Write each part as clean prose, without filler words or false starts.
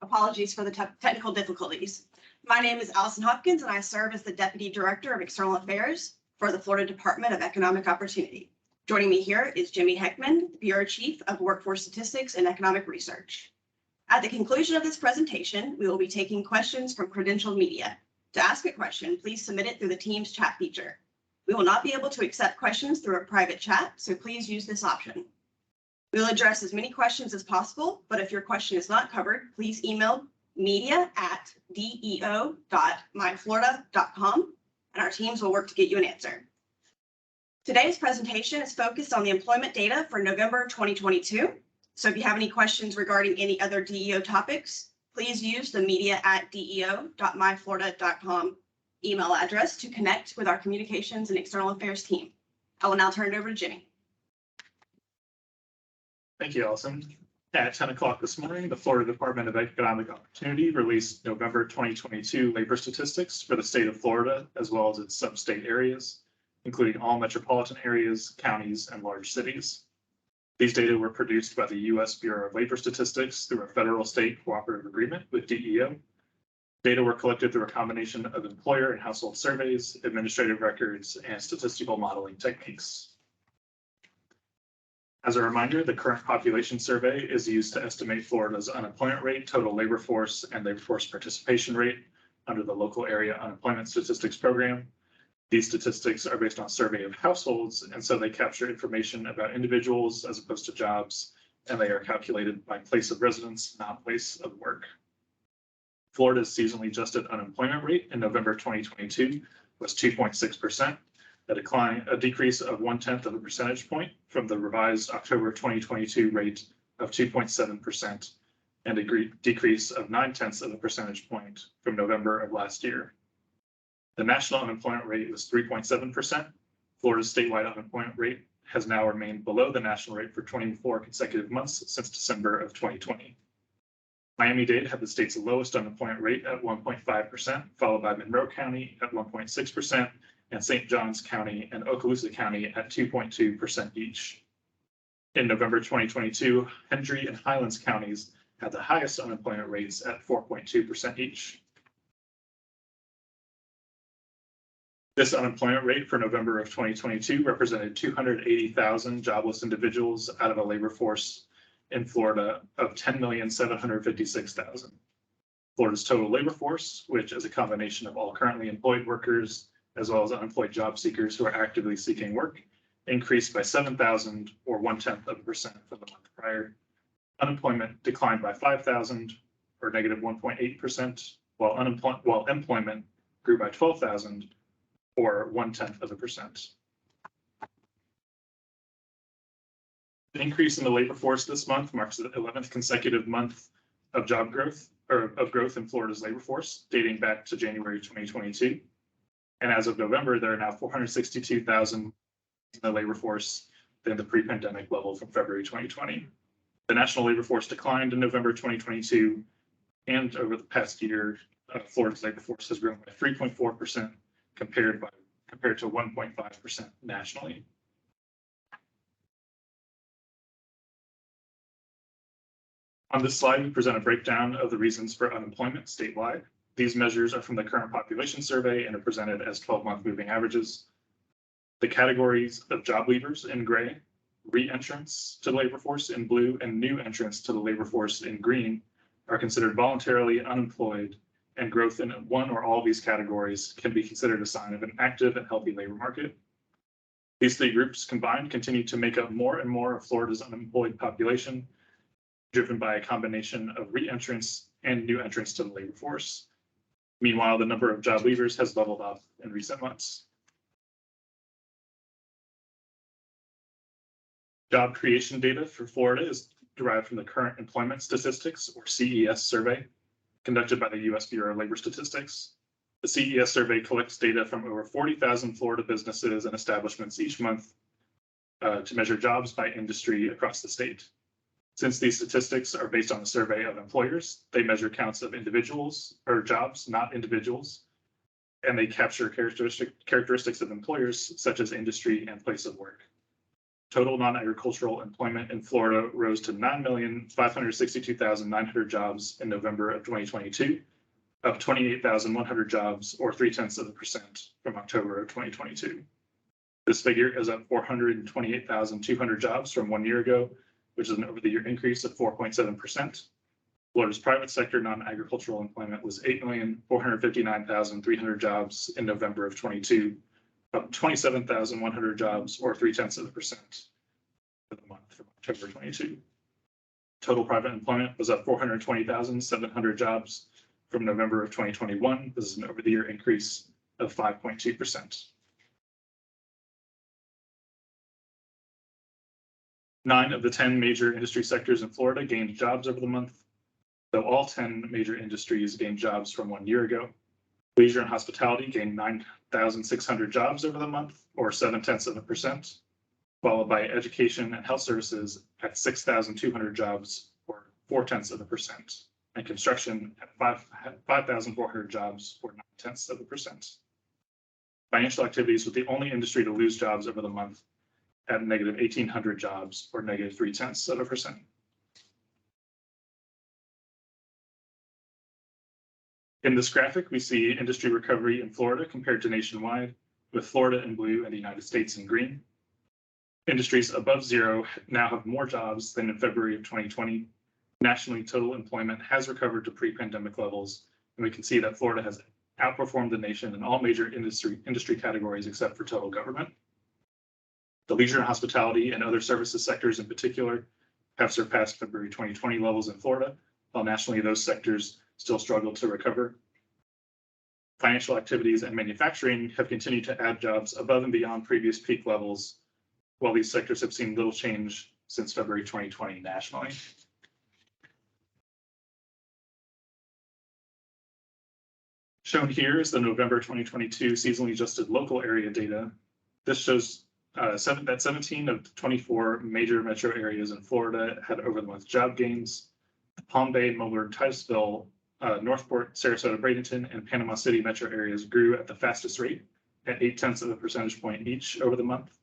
Apologies for the technical difficulties. My name is Allison Hopkins, and I serve as the Deputy Director of External Affairs for the Florida Department of Economic Opportunity. Joining me here is Jimmy Heckman, the Bureau Chief of Workforce Statistics and Economic Research. At the conclusion of this presentation, we will be taking questions from credentialed media. To ask a question, please submit it through the Teams chat feature. We will not be able to accept questions through a private chat, so please use this option. We will address as many questions as possible, but if your question is not covered, please email media@deo.myflorida.com, and our teams will work to get you an answer. Today's presentation is focused on the employment data for November 2022. So if you have any questions regarding any other DEO topics, please use the media@deo.myflorida.com email address to connect with our communications and external affairs team. I will now turn it over to Jimmy. Thank you, Allison. At 10 o'clock this morning, the Florida Department of Economic Opportunity released November 2022 labor statistics for the state of Florida, as well as its sub-state areas, including all metropolitan areas, counties, and large cities. These data were produced by the U.S. Bureau of Labor Statistics through a federal-state cooperative agreement with DEO. Data were collected through a combination of employer and household surveys, administrative records, and statistical modeling techniques. As a reminder, the current population survey is used to estimate Florida's unemployment rate, total labor force, and labor force participation rate under the local area unemployment statistics program. These statistics are based on a survey of households, and so they capture information about individuals as opposed to jobs, and they are calculated by place of residence, not place of work. Florida's seasonally adjusted unemployment rate in November 2022 was 2.6%. A decrease of 0.1 of a percentage point from the revised October 2022 rate of 2.7%, and a decrease of 0.9 of a percentage point from November of last year. The national unemployment rate was 3.7%. Florida's statewide unemployment rate has now remained below the national rate for 24 consecutive months since December of 2020. Miami-Dade had the state's lowest unemployment rate at 1.5%, followed by Monroe County at 1.6%, and St. Johns County and Okaloosa County at 2.2% each. In November 2022, Hendry and Highlands counties had the highest unemployment rates at 4.2% each. This unemployment rate for November of 2022 represented 280,000 jobless individuals out of a labor force in Florida of 10,756,000. Florida's total labor force, which is a combination of all currently employed workers as well as unemployed job seekers who are actively seeking work, increased by 7,000 or 0.1% from the month prior. Unemployment declined by 5,000 or -1.8%, while employment grew by 12,000 or 0.1%. The increase in the labor force this month marks the 11th consecutive month of job growth in Florida's labor force, dating back to January 2022. And as of November, there are now 462,000 in the labor force than the pre-pandemic level from February 2020. The national labor force declined in November 2022, and over the past year, Florida's labor force has grown by 3.4% compared to 1.5% nationally. On this slide, we present a breakdown of the reasons for unemployment statewide. These measures are from the current population survey and are presented as 12-month moving averages. The categories of job leavers in gray, re-entrants to the labor force in blue, and new entrants to the labor force in green are considered voluntarily unemployed, and growth in one or all of these categories can be considered a sign of an active and healthy labor market. These three groups combined continue to make up more and more of Florida's unemployed population, driven by a combination of re-entrants and new entrants to the labor force. Meanwhile, the number of job leavers has leveled off in recent months. Job creation data for Florida is derived from the Current Employment Statistics, or CES survey, conducted by the U.S. Bureau of Labor Statistics. The CES survey collects data from over 40,000 Florida businesses and establishments each month to measure jobs by industry across the state. Since these statistics are based on a survey of employers, they measure counts of individuals or jobs, not individuals, and they capture characteristics of employers such as industry and place of work. Total non-agricultural employment in Florida rose to 9,562,900 jobs in November of 2022, up 28,100 jobs, or 0.3% from October of 2022. This figure is up 428,200 jobs from 1 year ago, which is an over-the-year increase of 4.7%. Florida's private sector non-agricultural employment was 8,459,300 jobs in November of 22, up 27,100 jobs, or 0.3% for the month from October 22. Total private employment was up 420,700 jobs from November of 2021. This is an over-the-year increase of 5.2%. 9 of the 10 major industry sectors in Florida gained jobs over the month, though all 10 major industries gained jobs from 1 year ago. Leisure and hospitality gained 9,600 jobs over the month, or 0.7%, followed by education and health services at 6,200 jobs, or 0.4%, and construction at 5,400 jobs, or 0.9%. Financial activities was the only industry to lose jobs over the month at negative 1,800 jobs, or negative 0.3%. In this graphic, we see industry recovery in Florida compared to nationwide, with Florida in blue and the United States in green. Industries above zero now have more jobs than in February of 2020. Nationally, total employment has recovered to pre-pandemic levels, and we can see that Florida has outperformed the nation in all major industry categories except for total government. The leisure and hospitality and other services sectors in particular have surpassed February 2020 levels in Florida, while nationally those sectors still struggle to recover. Financial activities and manufacturing have continued to add jobs above and beyond previous peak levels, while these sectors have seen little change since February 2020 nationally. Shown here is the November 2022 seasonally adjusted local area data. This shows that 17 of 24 major metro areas in Florida had over the month job gains. The Palm Bay, Mulberg, Titusville, Northport, Sarasota, Bradenton, and Panama City metro areas grew at the fastest rate at 0.8 percentage point each over the month,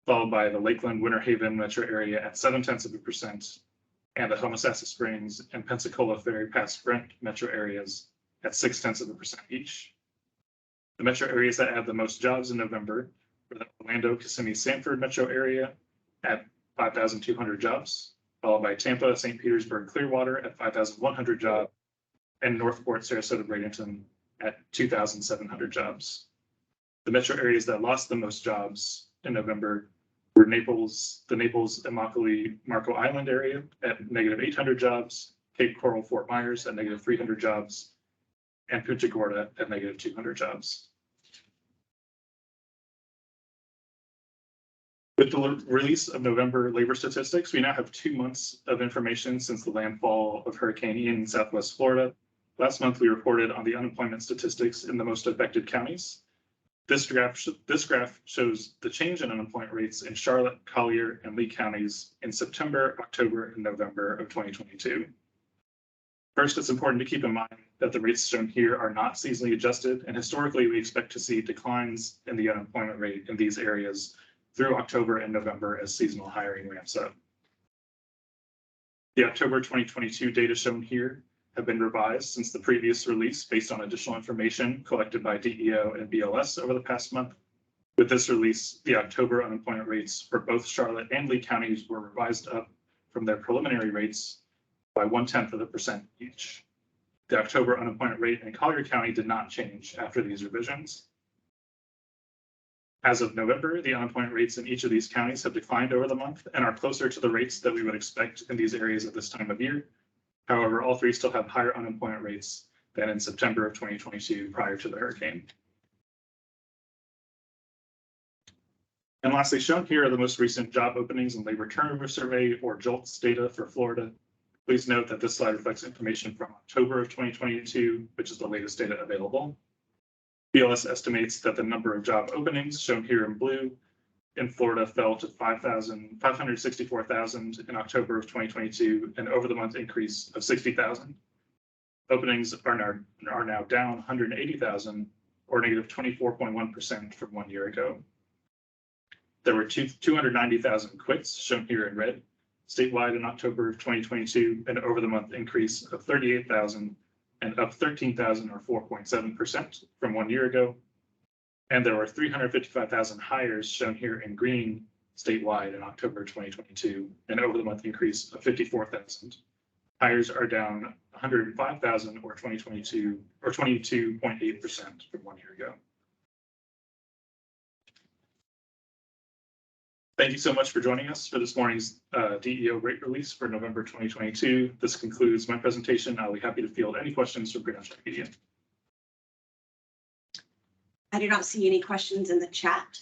followed by the Lakeland, Winter Haven metro area at 0.7%, and the Homosassa Springs and Pensacola Ferry Pass Brent metro areas at 0.6% each. The metro areas that had the most jobs in November were the Orlando, Kissimmee, Sanford metro area at 5,200 jobs, followed by Tampa, St. Petersburg, Clearwater at 5,100 jobs, and Northport, Sarasota, Bradenton at 2,700 jobs. The metro areas that lost the most jobs in November were Naples, the Naples, Immokalee, Marco Island area at negative 800 jobs, Cape Coral, Fort Myers at negative 300 jobs, and Punta Gorda at negative 200 jobs. With the release of November labor statistics, we now have 2 months of information since the landfall of Hurricane Ian in Southwest Florida. Last month, we reported on the unemployment statistics in the most affected counties. This graph shows the change in unemployment rates in Charlotte, Collier, and Lee counties in September, October, and November of 2022. First, it's important to keep in mind that the rates shown here are not seasonally adjusted, and historically, we expect to see declines in the unemployment rate in these areas through October and November as seasonal hiring ramps up. The October 2022 data shown here have been revised since the previous release based on additional information collected by DEO and BLS over the past month. With this release, the October unemployment rates for both Charlotte and Lee counties were revised up from their preliminary rates by 0.1% each. The October unemployment rate in Collier County did not change after these revisions. As of November, the unemployment rates in each of these counties have declined over the month and are closer to the rates that we would expect in these areas at this time of year. However, all three still have higher unemployment rates than in September of 2022 prior to the hurricane. And lastly, shown here are the most recent job openings and labor turnover survey, or JOLTS, data for Florida. Please note that this slide reflects information from October of 2022, which is the latest data available. BLS estimates that the number of job openings, shown here in blue, in Florida fell to 564,000 in October of 2022, an over-the-month increase of 60,000. Openings are now down 180,000, or negative 24.1% from 1 year ago. There were 290,000 quits shown here in red statewide in October of 2022, an over the month increase of 38,000 and up 13,000 or 4.7% from 1 year ago. And there were 355,000 hires shown here in green statewide in October 2022, an over the month increase of 54,000. Hires are down 105,000 or 22.8% from 1 year ago. Thank you so much for joining us for this morning's DEO rate release for November 2022. This concludes my presentation. I'll be happy to field any questions from Credential Media. I do not see any questions in the chat.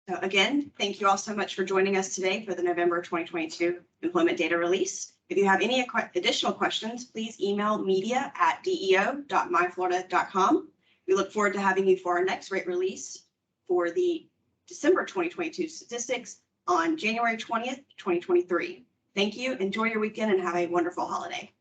So again, thank you all so much for joining us today for the November 2022 employment data release. If you have any additional questions, please email media@deo.myflorida.com. We look forward to having you for our next rate release for the December 2022 statistics on January 20th, 2023. Thank you. Enjoy your weekend and have a wonderful holiday.